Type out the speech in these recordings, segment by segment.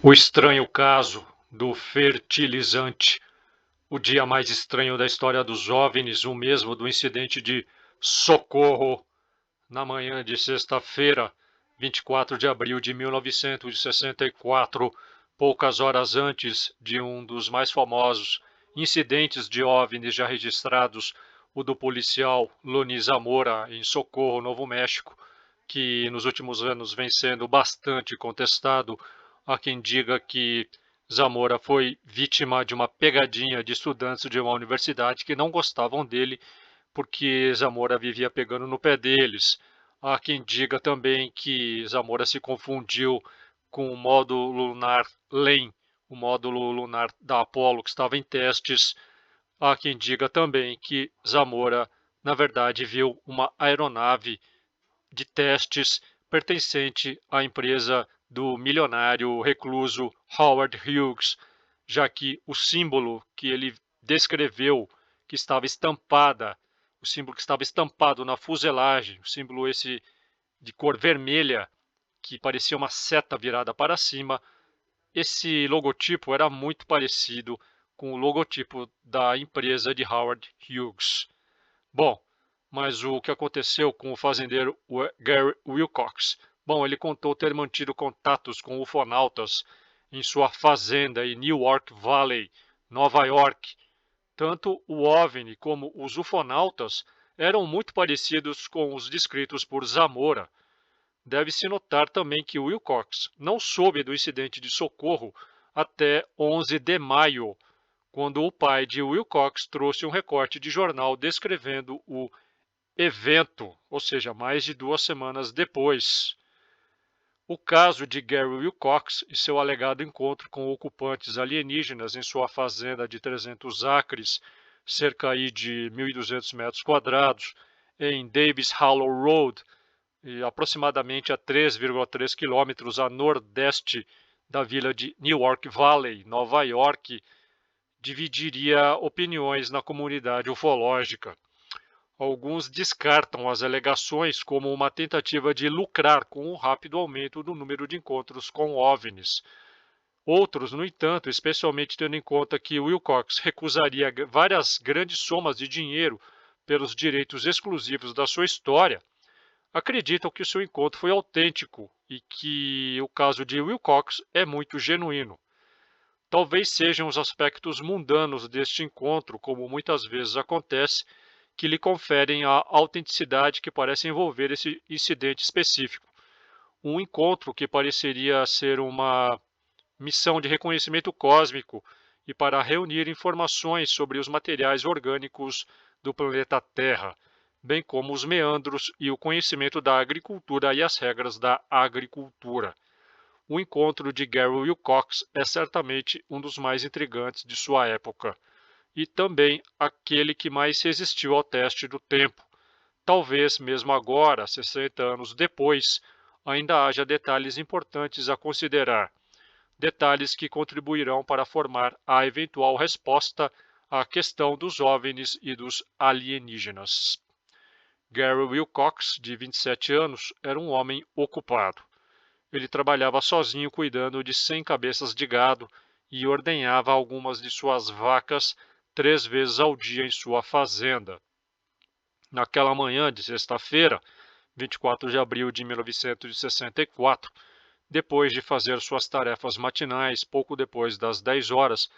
O estranho caso do fertilizante. O dia mais estranho da história dos OVNIs, o mesmo do incidente de Socorro, na manhã de sexta-feira, 24 de abril de 1964, poucas horas antes de um dos mais famosos incidentes de OVNIs já registrados, o do policial Loni Zamora, em Socorro, Novo México, que nos últimos anos vem sendo bastante contestado. Há quem diga que Zamora foi vítima de uma pegadinha de estudantes de uma universidade que não gostavam dele porque Zamora vivia pegando no pé deles. Há quem diga também que Zamora se confundiu com o módulo lunar LEM, o módulo lunar da Apollo que estava em testes. Há quem diga também que Zamora, na verdade, viu uma aeronave de testes pertencente à empresa do milionário recluso Howard Hughes, já que o símbolo que ele descreveu, que estava estampada, o símbolo que estava estampado na fuselagem, o símbolo esse de cor vermelha, que parecia uma seta virada para cima, esse logotipo era muito parecido com o logotipo da empresa de Howard Hughes. Bom, mas o que aconteceu com o fazendeiro Gary Wilcox? Bom, ele contou ter mantido contatos com ufonautas em sua fazenda em Newark Valley, Nova York. Tanto o OVNI como os ufonautas eram muito parecidos com os descritos por Zamora. Deve-se notar também que Wilcox não soube do incidente de Socorro até 11 de maio, quando o pai de Wilcox trouxe um recorte de jornal descrevendo o evento, ou seja, mais de 2 semanas depois. O caso de Gary Wilcox e seu alegado encontro com ocupantes alienígenas em sua fazenda de 300 acres, cerca aí de 1.200 metros quadrados, em Davis Hollow Road, e aproximadamente a 3,3 quilômetros a nordeste da vila de Newark Valley, Nova York, dividiria opiniões na comunidade ufológica. Alguns descartam as alegações como uma tentativa de lucrar com o rápido aumento do número de encontros com OVNIs. Outros, no entanto, especialmente tendo em conta que Wilcox recusaria várias grandes somas de dinheiro pelos direitos exclusivos da sua história, acreditam que o seu encontro foi autêntico e que o caso de Wilcox é muito genuíno. Talvez sejam os aspectos mundanos deste encontro, como muitas vezes acontece, que lhe conferem a autenticidade que parece envolver esse incidente específico. Um encontro que pareceria ser uma missão de reconhecimento cósmico e para reunir informações sobre os materiais orgânicos do planeta Terra, bem como os meandros e o conhecimento da agricultura e as regras da agricultura. O encontro de Gary Wilcox é certamente um dos mais intrigantes de sua época, e também aquele que mais resistiu ao teste do tempo. Talvez mesmo agora, 60 anos depois, ainda haja detalhes importantes a considerar, detalhes que contribuirão para formar a eventual resposta à questão dos OVNIs e dos alienígenas. Gary Wilcox, de 27 anos, era um homem ocupado. Ele trabalhava sozinho cuidando de 100 cabeças de gado e ordenhava algumas de suas vacas 3 vezes ao dia em sua fazenda. Naquela manhã de sexta-feira, 24 de abril de 1964, depois de fazer suas tarefas matinais, pouco depois das 10 horas,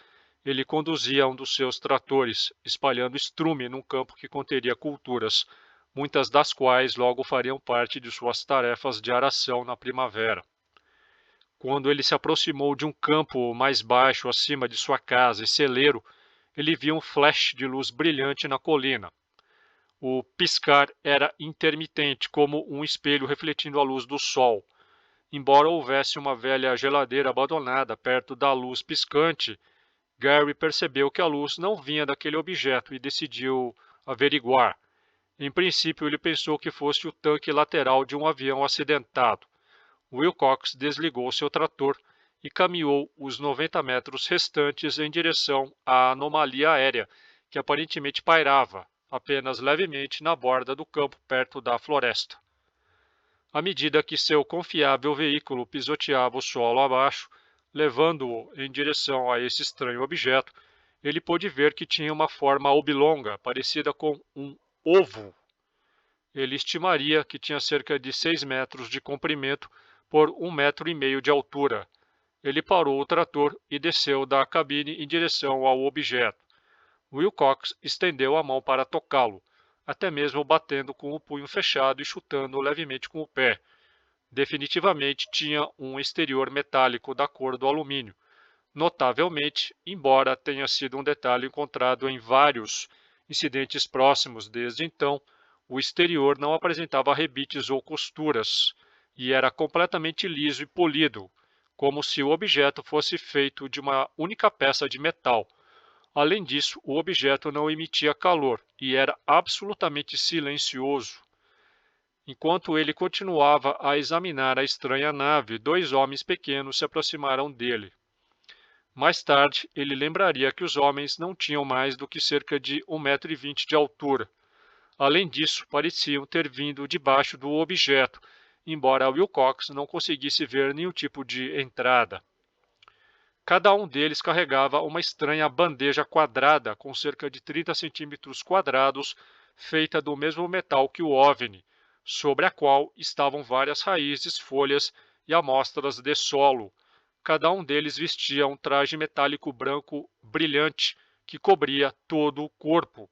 ele conduzia um dos seus tratores, espalhando estrume num campo que conteria culturas, muitas das quais logo fariam parte de suas tarefas de aração na primavera. Quando ele se aproximou de um campo mais baixo acima de sua casa e celeiro, ele viu um flash de luz brilhante na colina. O piscar era intermitente, como um espelho refletindo a luz do sol. Embora houvesse uma velha geladeira abandonada perto da luz piscante, Gary percebeu que a luz não vinha daquele objeto e decidiu averiguar. Em princípio, ele pensou que fosse o tanque lateral de um avião acidentado. Wilcox desligou seu trator e caminhou os 90 metros restantes em direção à anomalia aérea, que aparentemente pairava, apenas levemente na borda do campo perto da floresta. À medida que seu confiável veículo pisoteava o solo abaixo, Levando-o em direção a esse estranho objeto, ele pôde ver que tinha uma forma oblonga, parecida com um ovo. Ele estimaria que tinha cerca de 6 metros de comprimento por 1,5 metros de altura. Ele parou o trator e desceu da cabine em direção ao objeto. Wilcox estendeu a mão para tocá-lo, até mesmo batendo com o punho fechado e chutando levemente com o pé. Definitivamente tinha um exterior metálico da cor do alumínio. Notavelmente, embora tenha sido um detalhe encontrado em vários incidentes próximos desde então, o exterior não apresentava rebites ou costuras e era completamente liso e polido, como se o objeto fosse feito de uma única peça de metal. Além disso, o objeto não emitia calor e era absolutamente silencioso. Enquanto ele continuava a examinar a estranha nave, 2 homens pequenos se aproximaram dele. Mais tarde, ele lembraria que os homens não tinham mais do que cerca de 1,20 metro de altura. Além disso, pareciam ter vindo debaixo do objeto, embora Wilcox não conseguisse ver nenhum tipo de entrada. Cada um deles carregava uma estranha bandeja quadrada com cerca de 30 centímetros quadrados, feita do mesmo metal que o OVNI, sobre a qual estavam várias raízes, folhas e amostras de solo. Cada um deles vestia um traje metálico branco brilhante que cobria todo o corpo.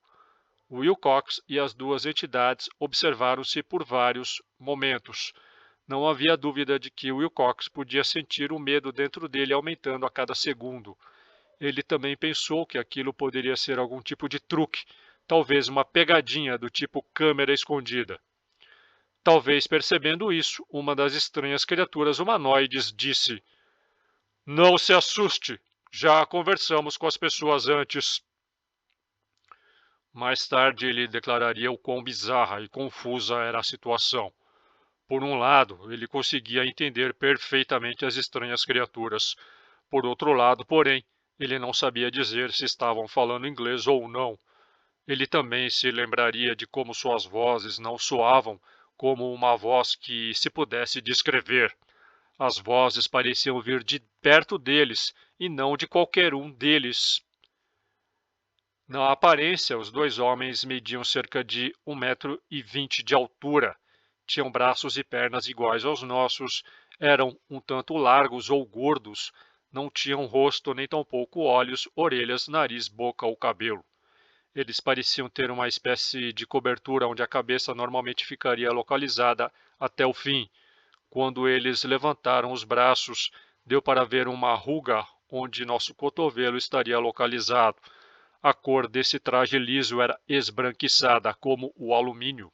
Wilcox e as duas entidades observaram-se por vários momentos. Não havia dúvida de que Wilcox podia sentir o medo dentro dele aumentando a cada segundo. Ele também pensou que aquilo poderia ser algum tipo de truque, talvez uma pegadinha do tipo câmera escondida. Talvez percebendo isso, uma das estranhas criaturas humanoides disse: "Não se assuste, já conversamos com as pessoas antes." Mais tarde ele declararia o quão bizarra e confusa era a situação. Por um lado, ele conseguia entender perfeitamente as estranhas criaturas. Por outro lado, porém, ele não sabia dizer se estavam falando inglês ou não. Ele também se lembraria de como suas vozes não soavam como uma voz que se pudesse descrever. As vozes pareciam vir de perto deles e não de qualquer um deles. Na aparência, os 2 homens mediam cerca de 1,20 metro de altura. Tinham braços e pernas iguais aos nossos, eram um tanto largos ou gordos, não tinham rosto nem tampouco olhos, orelhas, nariz, boca ou cabelo. Eles pareciam ter uma espécie de cobertura onde a cabeça normalmente ficaria localizada até o fim. Quando eles levantaram os braços, deu para ver uma ruga onde nosso cotovelo estaria localizado. A cor desse traje liso era esbranquiçada, como o alumínio.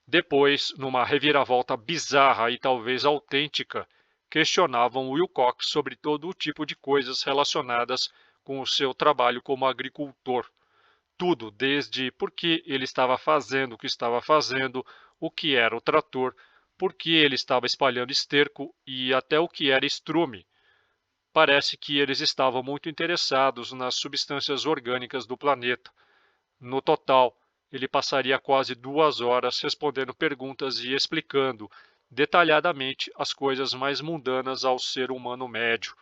Depois, numa reviravolta bizarra e talvez autêntica, questionavam Wilcox sobre todo o tipo de coisas relacionadas com o seu trabalho como agricultor. Tudo, desde por que ele estava fazendo o que estava fazendo, o que era o trator, por que ele estava espalhando esterco e até o que era estrume. Parece que eles estavam muito interessados nas substâncias orgânicas do planeta. No total, ele passaria quase 2 horas respondendo perguntas e explicando detalhadamente as coisas mais mundanas ao ser humano médio.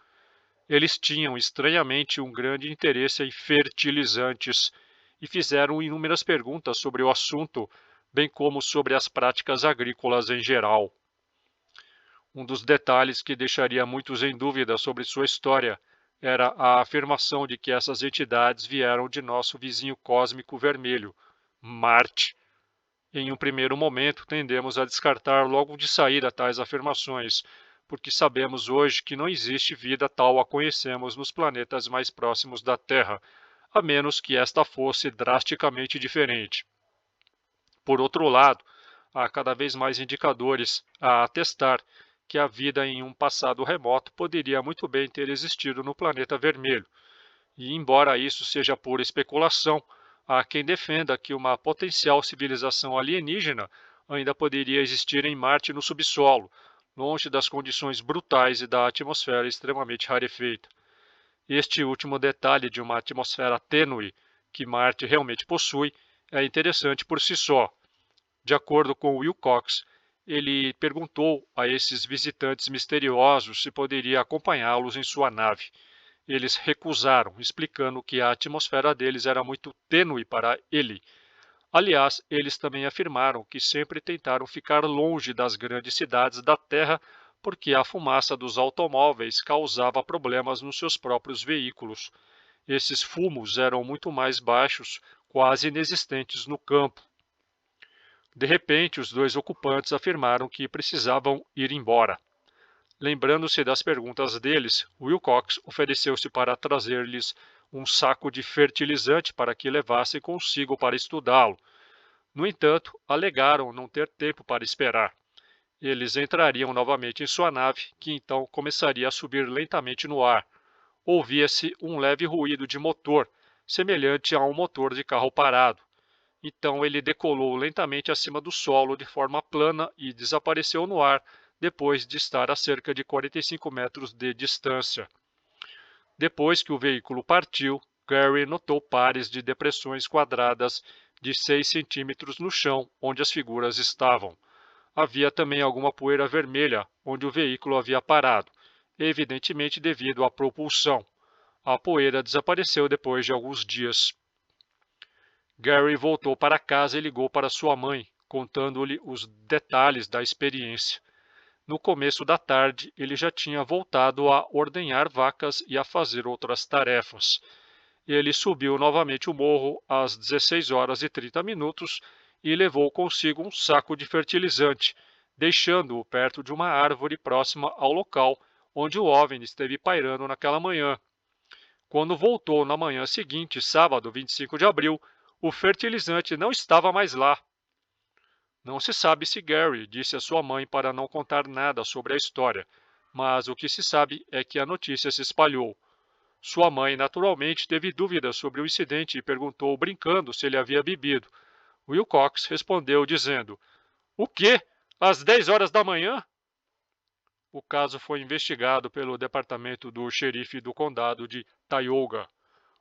Eles tinham estranhamente um grande interesse em fertilizantes e fizeram inúmeras perguntas sobre o assunto, bem como sobre as práticas agrícolas em geral. Um dos detalhes que deixaria muitos em dúvida sobre sua história era a afirmação de que essas entidades vieram de nosso vizinho cósmico vermelho, Marte. Em um primeiro momento, tendemos a descartar logo de saída tais afirmações, porque sabemos hoje que não existe vida tal a conhecemos nos planetas mais próximos da Terra, a menos que esta fosse drasticamente diferente. Por outro lado, há cada vez mais indicadores a atestar que a vida em um passado remoto poderia muito bem ter existido no planeta vermelho. E embora isso seja pura especulação, há quem defenda que uma potencial civilização alienígena ainda poderia existir em Marte no subsolo, longe das condições brutais e da atmosfera extremamente rarefeita. Este último detalhe de uma atmosfera tênue que Marte realmente possui é interessante por si só. De acordo com Wilcox, ele perguntou a esses visitantes misteriosos se poderia acompanhá-los em sua nave. Eles recusaram, explicando que a atmosfera deles era muito tênue para ele. Aliás, eles também afirmaram que sempre tentaram ficar longe das grandes cidades da Terra porque a fumaça dos automóveis causava problemas nos seus próprios veículos. Esses fumos eram muito mais baixos, quase inexistentes no campo. De repente, os dois ocupantes afirmaram que precisavam ir embora. Lembrando-se das perguntas deles, Wilcox ofereceu-se para trazer-lhes um saco de fertilizante para que levassem consigo para estudá-lo. No entanto, alegaram não ter tempo para esperar. Eles entrariam novamente em sua nave, que então começaria a subir lentamente no ar. Ouvia-se um leve ruído de motor, semelhante a um motor de carro parado. Então ele decolou lentamente acima do solo de forma plana e desapareceu no ar, depois de estar a cerca de 45 metros de distância. Depois que o veículo partiu, Gary notou pares de depressões quadradas de 6 centímetros no chão onde as figuras estavam. Havia também alguma poeira vermelha onde o veículo havia parado, evidentemente devido à propulsão. A poeira desapareceu depois de alguns dias. Gary voltou para casa e ligou para sua mãe, contando-lhe os detalhes da experiência. No começo da tarde, ele já tinha voltado a ordenhar vacas e a fazer outras tarefas. Ele subiu novamente o morro às 16 horas e 30 minutos e levou consigo um saco de fertilizante, deixando-o perto de uma árvore próxima ao local onde o OVNI esteve pairando naquela manhã. Quando voltou na manhã seguinte, sábado 25 de abril, o fertilizante não estava mais lá. Não se sabe se Gary disse à sua mãe para não contar nada sobre a história, mas o que se sabe é que a notícia se espalhou. Sua mãe, naturalmente, teve dúvidas sobre o incidente e perguntou, brincando, se ele havia bebido. Wilcox respondeu, dizendo: "O quê? Às 10 horas da manhã?" O caso foi investigado pelo departamento do xerife do condado de Tioga.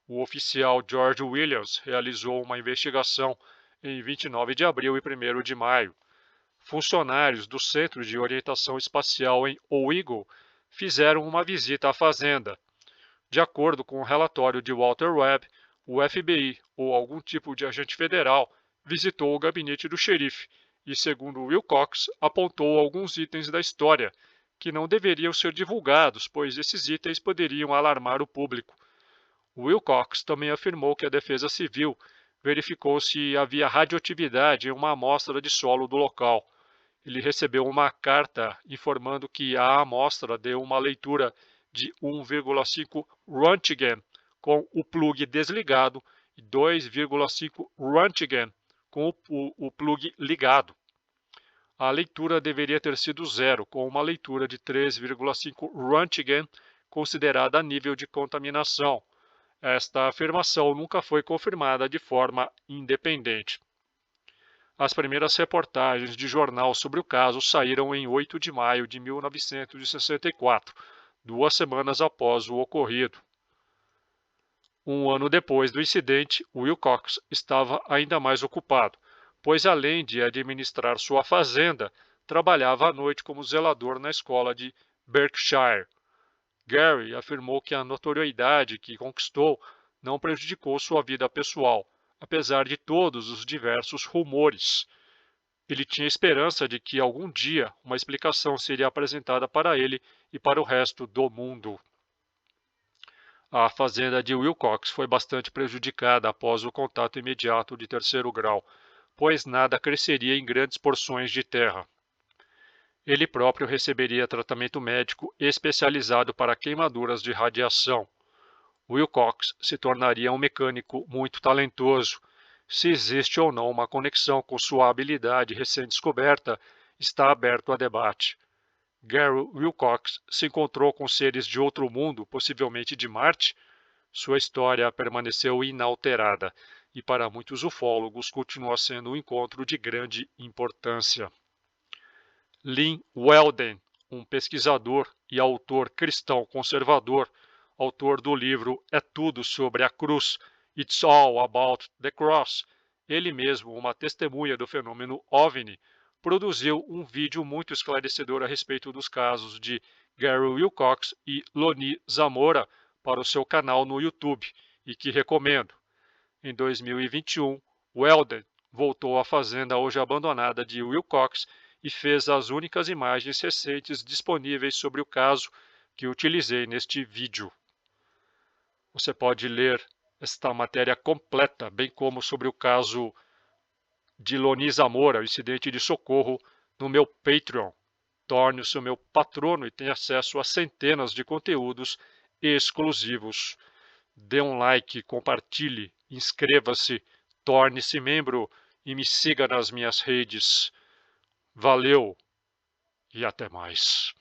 O oficial George Williams realizou uma investigação em 29 de abril e 1º de maio. Funcionários do Centro de Orientação Espacial em Owego fizeram uma visita à fazenda. De acordo com o relatório de Walter Webb, o FBI ou algum tipo de agente federal visitou o gabinete do xerife e, segundo Wilcox, apontou alguns itens da história que não deveriam ser divulgados, pois esses itens poderiam alarmar o público. Wilcox também afirmou que a Defesa Civil verificou se havia radioatividade em uma amostra de solo do local. Ele recebeu uma carta informando que a amostra deu uma leitura de 1,5 Röntgen com o plug desligado e 2,5 Röntgen com o plug ligado. A leitura deveria ter sido zero, com uma leitura de 3,5 Röntgen considerada a nível de contaminação. Esta afirmação nunca foi confirmada de forma independente. As primeiras reportagens de jornal sobre o caso saíram em 8 de maio de 1964, 2 semanas após o ocorrido. Um ano depois do incidente, Wilcox estava ainda mais ocupado, pois além de administrar sua fazenda, trabalhava à noite como zelador na escola de Berkshire. Gary afirmou que a notoriedade que conquistou não prejudicou sua vida pessoal, apesar de todos os diversos rumores. Ele tinha esperança de que algum dia uma explicação seria apresentada para ele e para o resto do mundo. A fazenda de Wilcox foi bastante prejudicada após o contato imediato de terceiro grau, pois nada cresceria em grandes porções de terra. Ele próprio receberia tratamento médico especializado para queimaduras de radiação. Wilcox se tornaria um mecânico muito talentoso. Se existe ou não uma conexão com sua habilidade recém-descoberta está aberto a debate. Gary Wilcox se encontrou com seres de outro mundo, possivelmente de Marte? Sua história permaneceu inalterada e para muitos ufólogos continua sendo um encontro de grande importância. Lynn Weldon, um pesquisador e autor cristão conservador, autor do livro É Tudo sobre a Cruz, It's All About the Cross, ele mesmo uma testemunha do fenômeno OVNI, produziu um vídeo muito esclarecedor a respeito dos casos de Gary Wilcox e Loni Zamora para o seu canal no YouTube, e que recomendo. Em 2021, Weldon voltou à fazenda hoje abandonada de Wilcox e fez as únicas imagens recentes disponíveis sobre o caso que utilizei neste vídeo. Você pode ler esta matéria completa, bem como sobre o caso de Loni Zamora, o incidente de socorro, no meu Patreon. Torne-se o meu patrono e tenha acesso a centenas de conteúdos exclusivos. Dê um like, compartilhe, inscreva-se, torne-se membro e me siga nas minhas redes. Valeu e até mais.